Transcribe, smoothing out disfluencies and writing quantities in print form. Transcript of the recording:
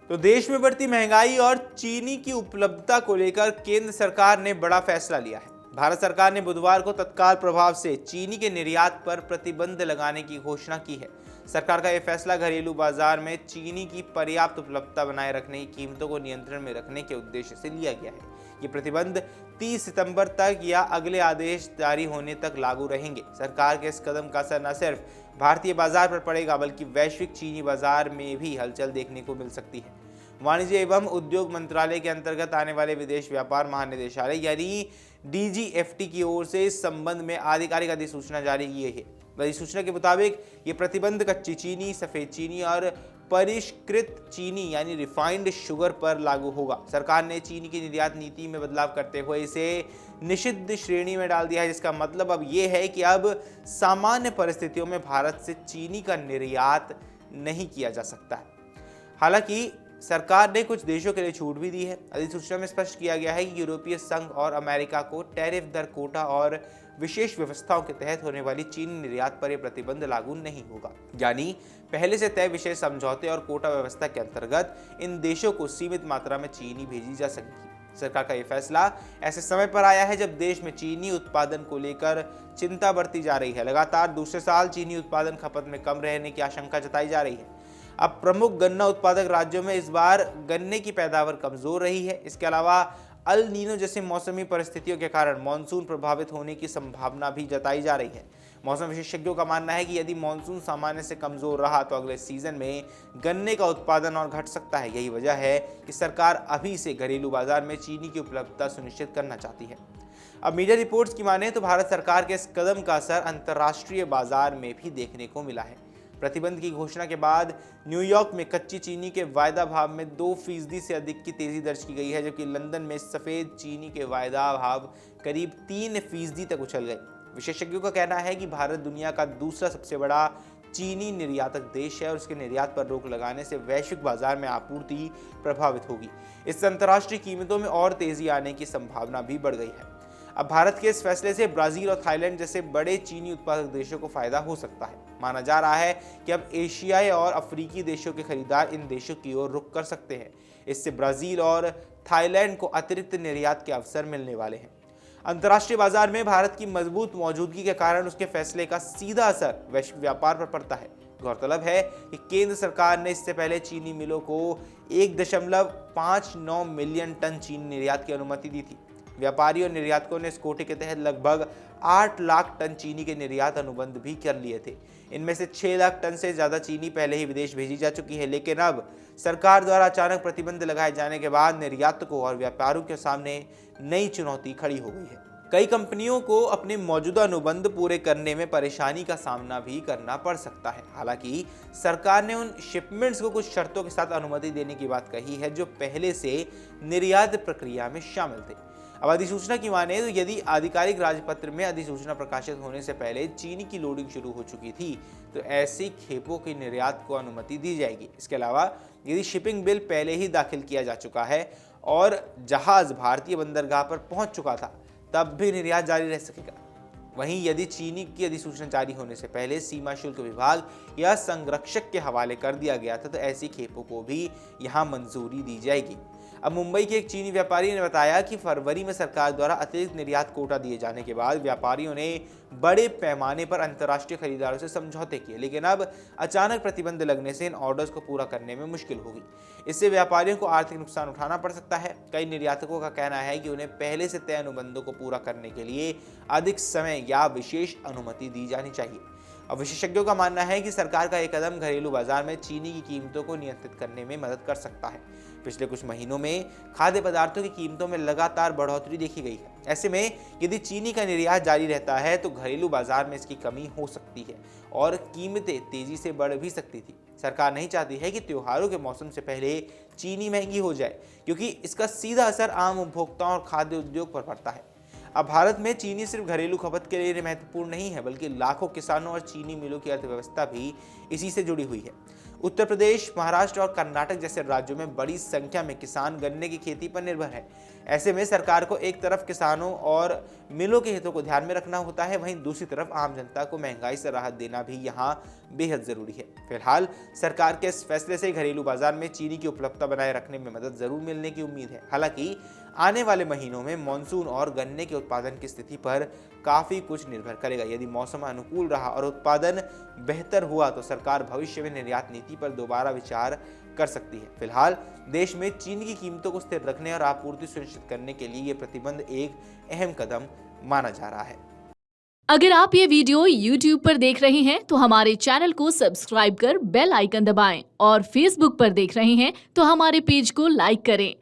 तो देश में बढ़ती महंगाई और चीनी की उपलब्धता को लेकर केंद्र सरकार ने बड़ा फैसला लिया है। भारत सरकार ने बुधवार को तत्काल प्रभाव से चीनी के निर्यात पर प्रतिबंध लगाने की घोषणा की है। सरकार का यह फैसला घरेलू बाजार में चीनी की पर्याप्त उपलब्धता बनाए रखने की कीमतों को नियंत्रण में रखने के उद्देश्य से लिया गया है। ये प्रतिबंध 30 सितंबर तक या अगले आदेश जारी होने तक लागू रहेंगे। सरकार के इस कदम का असर न सिर्फ भारतीय बाजार पर पड़ेगा बल्कि वैश्विक चीनी बाजार में भी हलचल देखने को मिल सकती है। वाणिज्य एवं उद्योग मंत्रालय के अंतर्गत आने वाले विदेश व्यापार महानिदेशालय यानी DGFT की ओर से इस संबंध में आधिकारिक अधिसूचना जारी की है। अधिसूचना के मुताबिक ये प्रतिबंध कच्ची चीनी, सफेद चीनी और परिष्कृत चीनी यानी रिफाइंड शुगर पर लागू होगा। सरकार ने चीनी की निर्यात नीति में बदलाव करते हुए इसे निषिद्ध श्रेणी में डाल दिया है, जिसका मतलब अब ये है कि अब सामान्य परिस्थितियों में भारत से चीनी का निर्यात नहीं किया जा सकता है। हालांकि सरकार ने कुछ देशों के लिए छूट भी दी है। अधिसूचना में स्पष्ट किया गया है कि यूरोपीय संघ और अमेरिका को टैरिफ दर, कोटा और विशेष व्यवस्थाओं के तहत होने वाली चीनी निर्यात पर यह प्रतिबंध लागू नहीं होगा। यानी पहले से तय विशेष समझौते और कोटा व्यवस्था के अंतर्गत इन देशों को सीमित मात्रा में चीनी भेजी जा सकेगी। सरकार का यह फैसला ऐसे समय पर आया है जब देश में चीनी उत्पादन को लेकर चिंता बढ़ती जा रही है। लगातार दूसरे साल चीनी उत्पादन खपत में कम रहने की आशंका जताई जा रही है। अब प्रमुख गन्ना उत्पादक राज्यों में इस बार गन्ने की पैदावार कमजोर रही है। इसके अलावा अल नीनो जैसे मौसमी परिस्थितियों के कारण मानसून प्रभावित होने की संभावना भी जताई जा रही है। मौसम विशेषज्ञों का मानना है कि यदि मानसून सामान्य से कमजोर रहा तो अगले सीजन में गन्ने का उत्पादन और घट सकता है। यही वजह है कि सरकार अभी से घरेलू बाजार में चीनी की उपलब्धता सुनिश्चित करना चाहती है। अब मीडिया रिपोर्ट्स की माने तो भारत सरकार के इस कदम का असर अंतर्राष्ट्रीय बाजार में भी देखने को मिला है। प्रतिबंध की घोषणा के बाद न्यूयॉर्क में कच्ची चीनी के वायदा भाव में 2% से अधिक की तेजी दर्ज की गई है, जबकि लंदन में सफेद चीनी के वायदा भाव करीब 3% तक उछल गए। विशेषज्ञों का कहना है कि भारत दुनिया का दूसरा सबसे बड़ा चीनी निर्यातक देश है और उसके निर्यात पर रोक लगाने से वैश्विक बाजार में आपूर्ति प्रभावित होगी। इससे अंतर्राष्ट्रीय कीमतों में और तेजी आने की संभावना भी बढ़ गई है। अब भारत के इस फैसले से ब्राजील और थाईलैंड जैसे बड़े चीनी उत्पादक देशों को फायदा हो सकता है। माना जा रहा है कि अब एशियाई और अफ्रीकी देशों के खरीदार इन देशों की ओर रुख कर सकते हैं। इससे ब्राजील और थाईलैंड को अतिरिक्त निर्यात के अवसर मिलने वाले हैं। अंतर्राष्ट्रीय बाजार में भारत की मजबूत मौजूदगी के कारण उसके फैसले का सीधा असर वैश्विक व्यापार पर पड़ता है। गौरतलब है कि केंद्र सरकार ने इससे पहले चीनी मिलों को 1.59 मिलियन टन चीनी निर्यात की अनुमति दी थी। व्यापारी और निर्यातकों ने इस कोटे के तहत लगभग 8 लाख टन चीनी के निर्यात अनुबंध भी कर लिए थे। इनमें से 6 लाख टन से ज्यादा चीनी पहले ही विदेश भेजी जा चुकी है, लेकिन अब सरकार द्वारा अचानक प्रतिबंध लगाए जाने के बाद निर्यातकों और व्यापारियों के सामने नई चुनौती खड़ी हो गई है। कई कंपनियों को अपने मौजूदा अनुबंध पूरे करने में परेशानी का सामना भी करना पड़ सकता है। हालांकि सरकार ने उन शिपमेंट्स को कुछ शर्तों के साथ अनुमति देने की बात कही है जो पहले से निर्यात प्रक्रिया में शामिल थे। अब अधिसूचना की माने तो यदि आधिकारिक राजपत्र में अधिसूचना प्रकाशित होने से पहले चीनी की लोडिंग शुरू हो चुकी थी तो ऐसी खेपों की निर्यात को अनुमति दी जाएगी। इसके अलावा यदि शिपिंग बिल पहले ही दाखिल किया जा चुका है और जहाज भारतीय बंदरगाह पर पहुंच चुका था तब भी निर्यात जारी रह सकेगा। वहीं यदि चीनी की अधिसूचना जारी होने से पहले सीमा शुल्क विभाग या संरक्षक के हवाले कर दिया गया था तो ऐसी खेपों को भी यहां मंजूरी दी जाएगी। अब मुंबई के एक चीनी व्यापारी ने बताया कि फरवरी में सरकार द्वारा अतिरिक्त निर्यात कोटा दिए जाने के बाद व्यापारियों ने बड़े पैमाने पर अंतर्राष्ट्रीय खरीदारों से समझौते किए, लेकिन अब अचानक प्रतिबंध लगने से इन ऑर्डर्स को पूरा करने में मुश्किल होगी। इससे व्यापारियों को आर्थिक नुकसान उठाना पड़ सकता है। कई निर्यातकों का कहना है कि उन्हें पहले से तय अनुबंधों को पूरा करने के लिए अधिक समय या विशेष अनुमति दी जानी चाहिए। अब विशेषज्ञों का मानना है कि सरकार का यह कदम घरेलू बाजार में चीनी की कीमतों को नियंत्रित करने में मदद कर सकता है। पिछले कुछ महीनों में खाद्य पदार्थों की कीमतों में लगातार बढ़ोतरी देखी गई है। ऐसे में यदि चीनी का निर्यात जारी रहता है तो घरेलू बाजार में इसकी कमी हो सकती है और कीमतें तेजी से बढ़ भी सकती थी। सरकार नहीं चाहती है कि त्योहारों के मौसम से पहले चीनी महंगी हो जाए, क्योंकि इसका सीधा असर आम उपभोक्ताओं और खाद्य उद्योग पर पड़ता है। अब भारत में चीनी सिर्फ घरेलू खपत के लिए महत्वपूर्ण नहीं है, बल्कि लाखों किसानों और चीनी मिलों की अर्थव्यवस्था भी इसी से जुड़ी हुई है। उत्तर प्रदेश, महाराष्ट्र और कर्नाटक जैसे राज्यों में बड़ी संख्या में किसान गन्ने की खेती पर निर्भर है। ऐसे में सरकार को एक तरफ किसानों और मिलों के हितों को ध्यान में रखना होता है, वहीं दूसरी तरफ आम जनता को महंगाई से राहत देना भी यहाँ बेहद जरूरी है। फिलहाल सरकार के इस फैसले से घरेलू बाजार में चीनी की उपलब्धता बनाए रखने में मदद जरूर मिलने की उम्मीद है। हालांकि आने वाले महीनों में मानसून और गन्ने के उत्पादन की स्थिति पर काफी कुछ निर्भर करेगा। यदि मौसम अनुकूल रहा और उत्पादन बेहतर हुआ तो सरकार भविष्य में निर्यात नीति पर दोबारा विचार कर सकती है। फिलहाल देश में चीनी की कीमतों को स्थिर रखने और आपूर्ति सुनिश्चित करने के लिए ये प्रतिबंध एक अहम कदम माना जा रहा है। अगर आप ये वीडियो YouTube पर देख रहे हैं तो हमारे चैनल को सब्सक्राइब कर बेल आइकन दबाएं और Facebook पर देख रहे हैं तो हमारे पेज को लाइक करें।